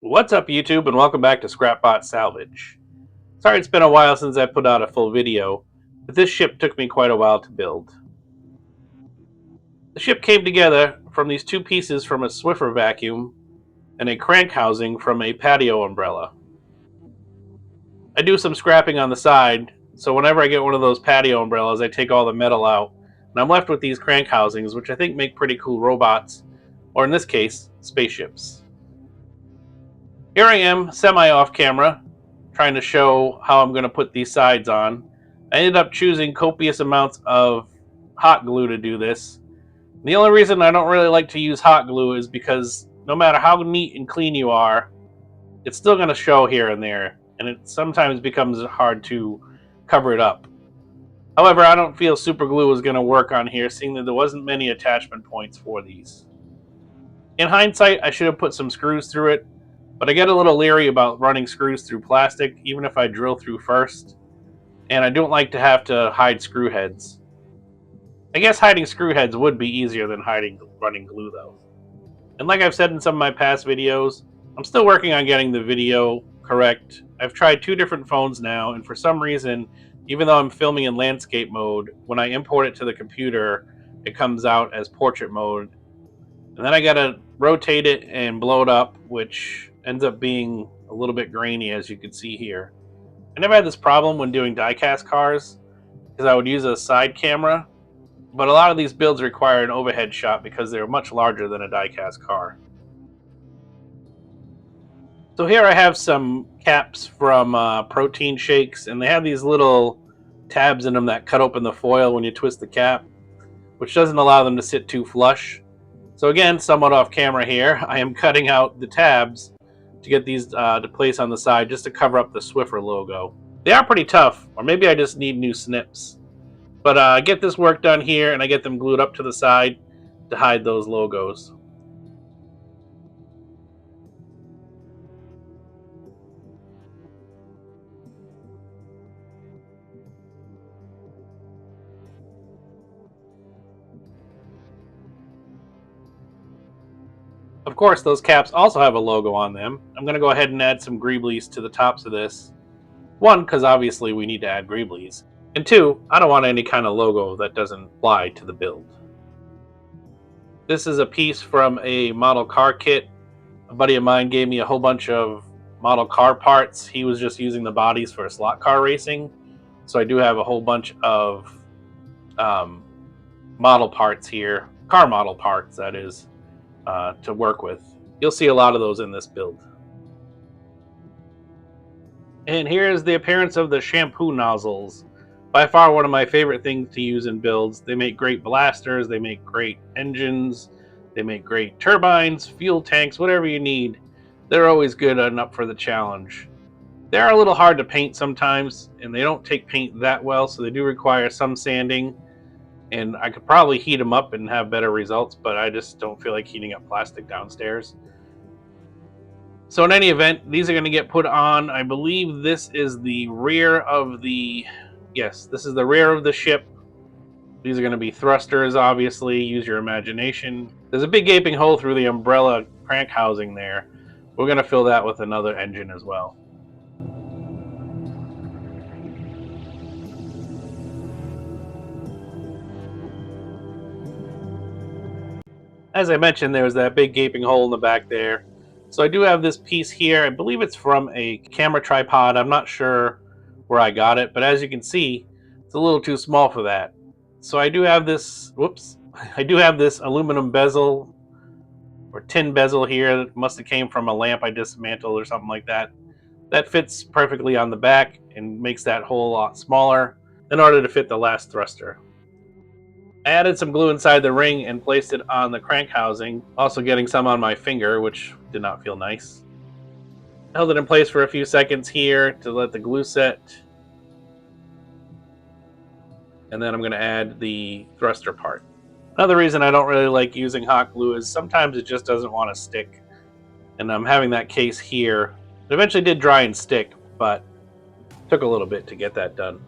What's up, YouTube, and welcome back to Scrapbot Salvage. Sorry it's been a while since I put out a full video, but this ship took me quite a while to build. The ship came together from these two pieces from a Swiffer vacuum and a crank housing from a patio umbrella. I do some scrapping on the side, so whenever I get one of those patio umbrellas, I take all the metal out, and I'm left with these crank housings, which I think make pretty cool robots, or in this case, spaceships. Here I am, semi-off camera, trying to show how I'm going to put these sides on. I ended up choosing copious amounts of hot glue to do this. The only reason I don't really like to use hot glue is because no matter how neat and clean you are, it's still going to show here and there, and it sometimes becomes hard to cover it up. However, I don't feel super glue is going to work on here, seeing that there wasn't many attachment points for these. In hindsight, I should have put some screws through it, but I get a little leery about running screws through plastic, even if I drill through first, and I don't like to have to hide screw heads. I guess hiding screw heads would be easier than running glue, though. And like I've said in some of my past videos, I'm still working on getting the video correct. I've tried 2 different phones now, and for some reason, even though I'm filming in landscape mode, when I import it to the computer, it comes out as portrait mode. And then I gotta rotate it and blow it up, which ends up being a little bit grainy, as you can see here. I never had this problem when doing die-cast cars, because I would use a side camera, but a lot of these builds require an overhead shot because they're much larger than a die-cast car. So here I have some caps from protein shakes, and they have these little tabs in them that cut open the foil when you twist the cap, which doesn't allow them to sit too flush. So again, somewhat off camera here, I am cutting out the tabs to get these to place on the side just to cover up the Swiffer logo. They are pretty tough, or maybe I just need new snips. But I get this work done here, and I get them glued up to the side to hide those logos. Of course, those caps also have a logo on them. I'm going to go ahead and add some greeblies to the tops of this. 1, because obviously we need to add greeblies. And 2, I don't want any kind of logo that doesn't apply to the build. This is a piece from a model car kit. A buddy of mine gave me a whole bunch of model car parts. He was just using the bodies for slot car racing. So I do have a whole bunch of model parts here, car model parts that is, to work with. You'll see a lot of those in this build. And here is the appearance of the shampoo nozzles. By far one of my favorite things to use in builds. They make great blasters, they make great engines, they make great turbines, fuel tanks, whatever you need. They're always good and up for the challenge. They are a little hard to paint sometimes, and they don't take paint that well, so they do require some sanding. And I could probably heat them up and have better results, but I just don't feel like heating up plastic downstairs. So in any event, these are going to get put on. I believe this is the rear of the... Yes, this is the rear of the ship. These are going to be thrusters, obviously. Use your imagination. There's a big gaping hole through the umbrella crank housing there. We're going to fill that with another engine as well. As I mentioned, there was that big gaping hole in the back there. So I do have this piece here. I believe it's from a camera tripod. I'm not sure where I got it, but as you can see, it's a little too small for that. So I do have this, I do have this aluminum bezel or tin bezel here that must have came from a lamp I dismantled or something like that. That fits perfectly on the back and makes that hole a lot smaller in order to fit the last thruster. I added some glue inside the ring and placed it on the crank housing, also getting some on my finger, which did not feel nice. Held it in place for a few seconds here to let the glue set. And then I'm going to add the thruster part. Another reason I don't really like using hot glue is sometimes it just doesn't want to stick. And I'm having that case here. It eventually did dry and stick, but it took a little bit to get that done.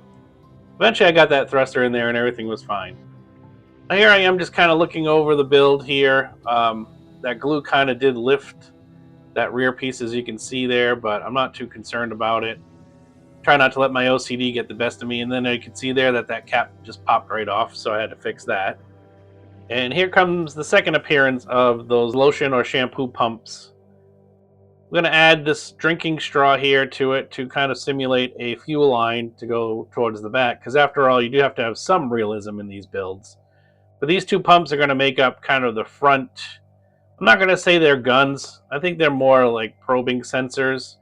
Eventually I got that thruster in there and everything was fine. Here I am just kind of looking over the build here. That glue kind of did lift that rear piece, as you can see there, but I'm not too concerned about it. Try not to let my OCD get the best of me, and then I could see there that that cap just popped right off, so I had to fix that. And here comes the second appearance of those lotion or shampoo pumps. I'm going to add this drinking straw here to it to kind of simulate a fuel line to go towards the back, because after all, you do have to have some realism in these builds. But these two pumps are going to make up kind of the front. I'm not going to say they're guns. I think they're more like probing sensors.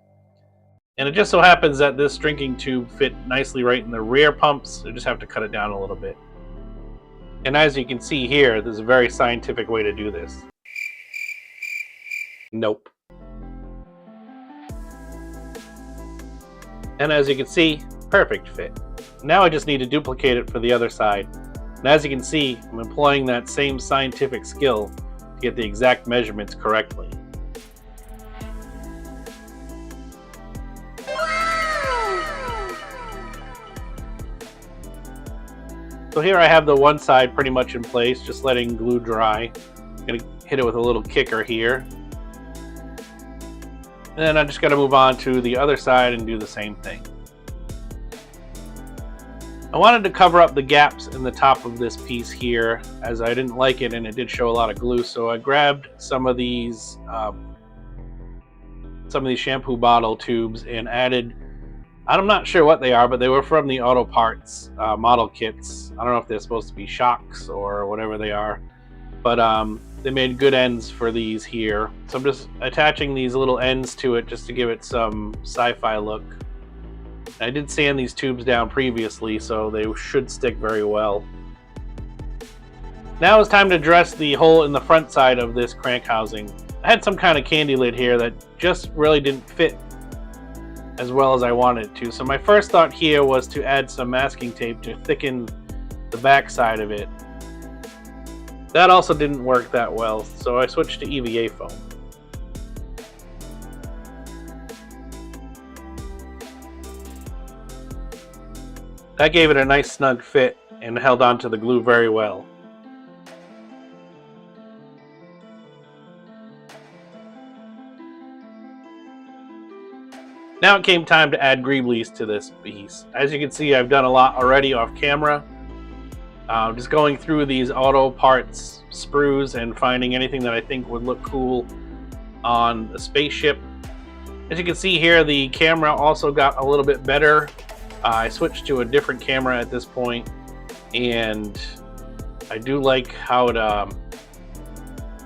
And it just so happens that this drinking tube fit nicely right in the rear pumps. I just have to cut it down a little bit. And as you can see here, there's a very scientific way to do this. Nope. And as you can see, perfect fit. Now I just need to duplicate it for the other side. And as you can see, I'm employing that same scientific skill to get the exact measurements correctly. So here I have the one side pretty much in place, just letting glue dry. I'm going to hit it with a little kicker here. And then I'm just going to move on to the other side and do the same thing. I wanted to cover up the gaps in the top of this piece here, as I didn't like it and it did show a lot of glue. So I grabbed some of these shampoo bottle tubes and added, I'm not sure what they are, but they were from the Auto Parts model kits. I don't know if they're supposed to be shocks or whatever they are, but they made good ends for these here. So I'm just attaching these little ends to it just to give it some sci-fi look. I did sand these tubes down previously, so they should stick very well. Now it's time to dress the hole in the front side of this crank housing. I had some kind of candy lid here that just really didn't fit as well as I wanted it to. So my first thought here was to add some masking tape to thicken the back side of it. That also didn't work that well, so I switched to EVA foam. That gave it a nice snug fit and held onto the glue very well. Now it came time to add greeblies to this piece. As you can see, I've done a lot already off camera. Just going through these Auto Parts sprues and finding anything that I think would look cool on the spaceship. As you can see here, the camera also got a little bit better. I switched to a different camera at this point, and I do like how it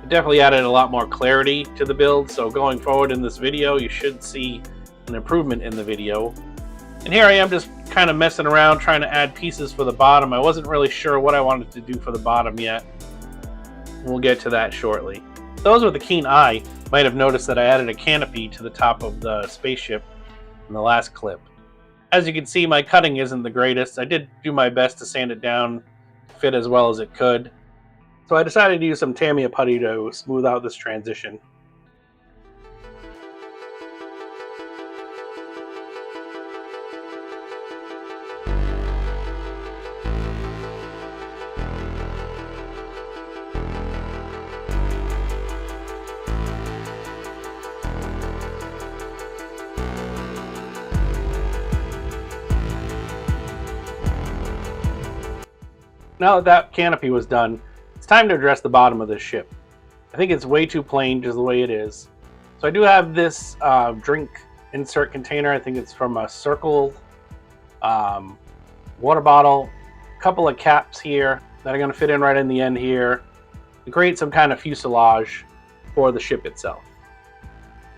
definitely added a lot more clarity to the build. So going forward in this video, you should see an improvement in the video. And here I am just kind of messing around trying to add pieces for the bottom. I wasn't really sure what I wanted to do for the bottom yet. We'll get to that shortly. Those with a keen eye might have noticed that I added a canopy to the top of the spaceship in the last clip. As you can see, my cutting isn't the greatest. I did do my best to sand it down to fit as well as it could. So I decided to use some Tamiya putty to smooth out this transition. Now that that canopy was done, it's time to address the bottom of this ship. I think it's way too plain just the way it is. So I do have this drink insert container. I think it's from a Circle water bottle. A couple of caps here that are going to fit in right in the end here to create some kind of fuselage for the ship itself.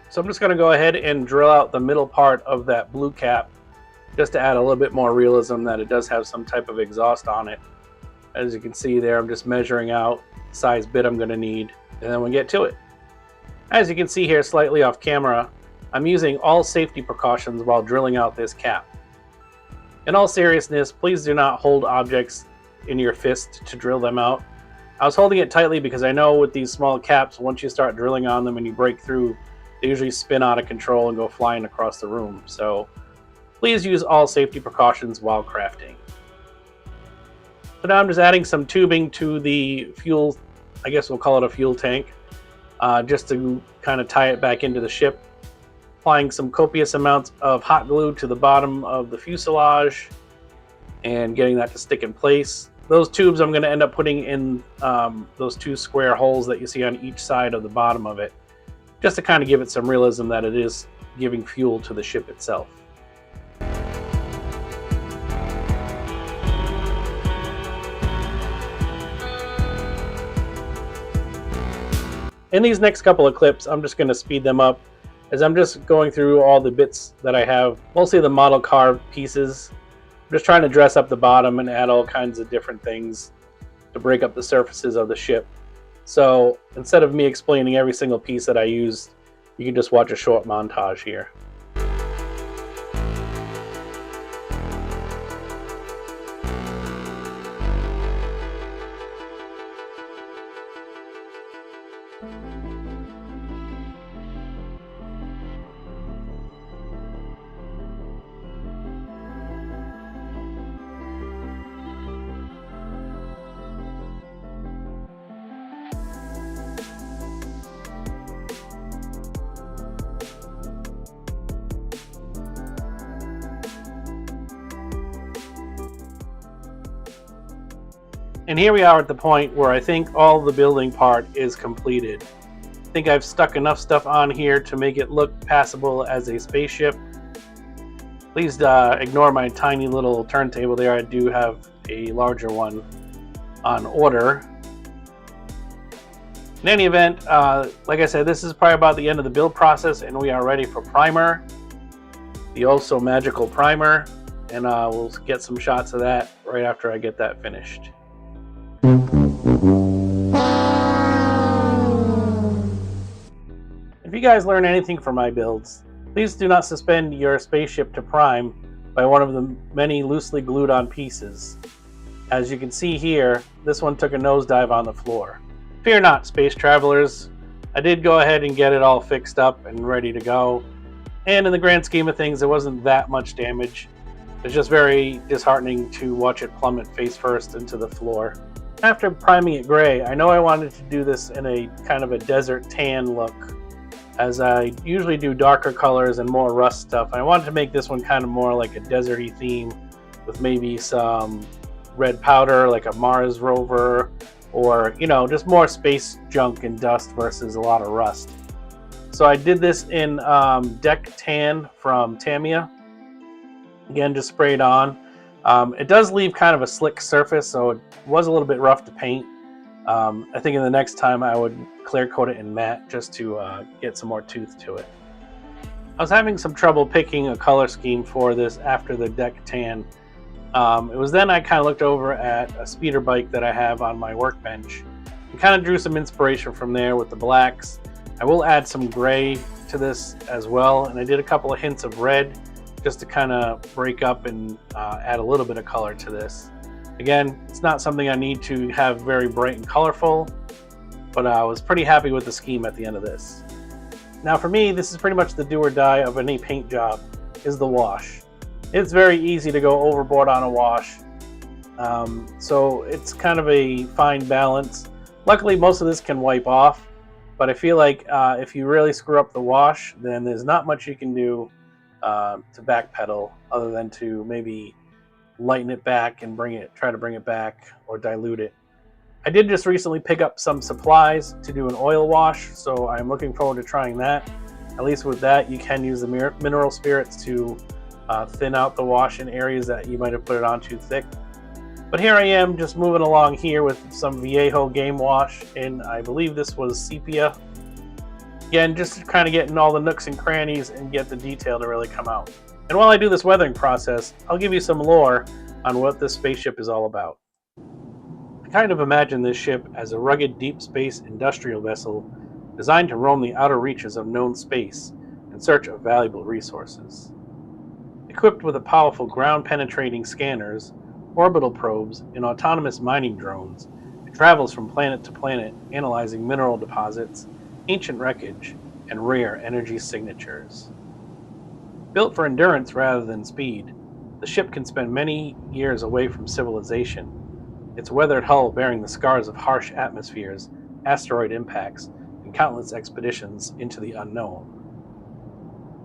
So I'm just going to go ahead and drill out the middle part of that blue cap just to add a little bit more realism that it does have some type of exhaust on it. As you can see there, I'm just measuring out the size bit I'm going to need, and then we'll get to it. As you can see here slightly off camera, I'm using all safety precautions while drilling out this cap. In all seriousness, please do not hold objects in your fist to drill them out. I was holding it tightly because I know with these small caps, once you start drilling on them and you break through, they usually spin out of control and go flying across the room. So please use all safety precautions while crafting. So now I'm just adding some tubing to the fuel, I guess we'll call it a fuel tank, just to kind of tie it back into the ship. Applying some copious amounts of hot glue to the bottom of the fuselage and getting that to stick in place. Those tubes I'm going to end up putting in those two square holes that you see on each side of the bottom of it, just to kind of give it some realism that it is giving fuel to the ship itself. In these next couple of clips, I'm just going to speed them up as I'm just going through all the bits that I have, mostly the model car pieces. I'm just trying to dress up the bottom and add all kinds of different things to break up the surfaces of the ship. So instead of me explaining every single piece that I used, you can just watch a short montage here. And here we are at the point where I think all the building part is completed. I think I've stuck enough stuff on here to make it look passable as a spaceship. Please ignore my tiny little turntable there. I do have a larger one on order. In any event, like I said, this is probably about the end of the build process, and we are ready for primer. The also magical primer, and we'll get some shots of that right after I get that finished. If you guys learn anything from my builds, please do not suspend your spaceship to prime by one of the many loosely glued on pieces. As you can see here, this one took a nosedive on the floor. Fear not, space travelers. I did go ahead and get it all fixed up and ready to go. And in the grand scheme of things, there wasn't that much damage. It's just very disheartening to watch it plummet face first into the floor. After priming it gray, I know I wanted to do this in a kind of a desert tan look, as I usually do darker colors and more rust stuff. I wanted to make this one kind of more like a deserty theme with maybe some red powder like a Mars rover, or just more space junk and dust versus a lot of rust. So I did this in Deck Tan from Tamiya. Again, just sprayed on. It does leave kind of a slick surface, so it was a little bit rough to paint. I think in the next time I would clear coat it in matte just to get some more tooth to it. I was having some trouble picking a color scheme for this after the Deck Tan. It was then I kind of looked over at a speeder bike that I have on my workbench and kind of drew some inspiration from there with the blacks. I will add some gray to this as well, and I did a couple of hints of red just to kind of break up and add a little bit of color to this. Again, it's not something I need to have very bright and colorful, but I was pretty happy with the scheme at the end of this. Now for me, this is pretty much the do or die of any paint job, is the wash. It's very easy to go overboard on a wash, so it's kind of a fine balance. Luckily, most of this can wipe off, but I feel like if you really screw up the wash, then there's not much you can do to backpedal other than to maybe lighten it back and try to bring it back or dilute it. I did just recently pick up some supplies to do an oil wash, so I'm looking forward to trying that. At least with that, you can use the mineral spirits to thin out the wash in areas that you might have put it on too thick. But here I am just moving along here with some Viejo game wash, and I believe this was sepia. Again, just kind of getting all the nooks and crannies and get the detail to really come out. And while I do this weathering process, I'll give you some lore on what this spaceship is all about. I kind of imagine this ship as a rugged deep space industrial vessel designed to roam the outer reaches of known space in search of valuable resources. Equipped with a powerful ground-penetrating scanners, orbital probes, and autonomous mining drones, it travels from planet to planet analyzing mineral deposits, ancient wreckage, and rare energy signatures. Built for endurance rather than speed, the ship can spend many years away from civilization, its weathered hull bearing the scars of harsh atmospheres, asteroid impacts, and countless expeditions into the unknown.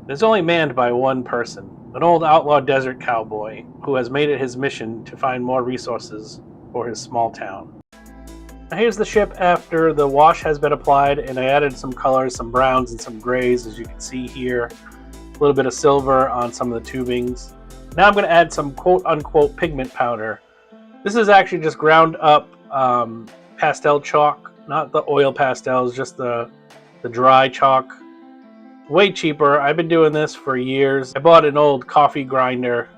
It is only manned by one person, an old outlaw desert cowboy who has made it his mission to find more resources for his small town. Now here's the ship after the wash has been applied, and I added some colors, some browns and some grays, as you can see here. A little bit of silver on some of the tubings. Now I'm going to add some quote-unquote pigment powder. This is actually just ground up pastel chalk, not the oil pastels, just the dry chalk. Way cheaper. I've been doing this for years. I bought an old coffee bean grinder,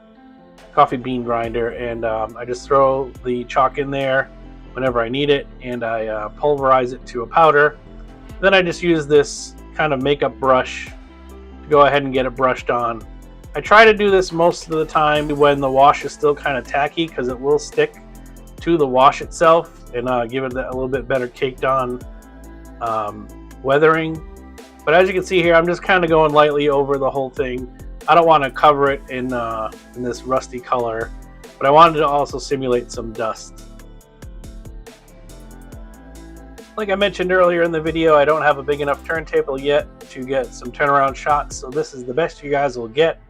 and I just throw the chalk in there whenever I need it, and I pulverize it to a powder. Then I just use this kind of makeup brush to go ahead and get it brushed on. I try to do this most of the time when the wash is still kind of tacky, because it will stick to the wash itself and give it a little bit better caked on weathering. But as you can see here, I'm just kind of going lightly over the whole thing. I don't want to cover it in this rusty color, but I wanted to also simulate some dust. Like I mentioned earlier in the video, I don't have a big enough turntable yet to get some turnaround shots, so this is the best you guys will get.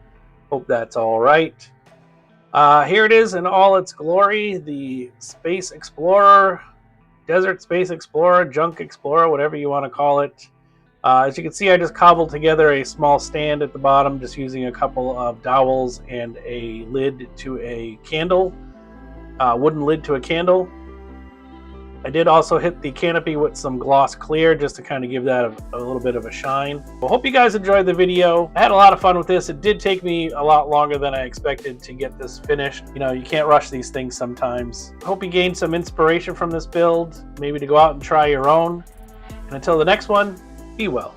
Hope that's all right. Here it is in all its glory, the Space Explorer, Desert Space Explorer, Junk Explorer, whatever you want to call it. As you can see, I just cobbled together a small stand at the bottom, just using a couple of dowels and a lid to a candle, wooden lid to a candle. I did also hit the canopy with some gloss clear just to kind of give that a little bit of a shine. Well, hope you guys enjoyed the video. I had a lot of fun with this. It did take me a lot longer than I expected to get this finished. You know, you can't rush these things sometimes. I hope you gained some inspiration from this build, maybe to go out and try your own. And until the next one, be well.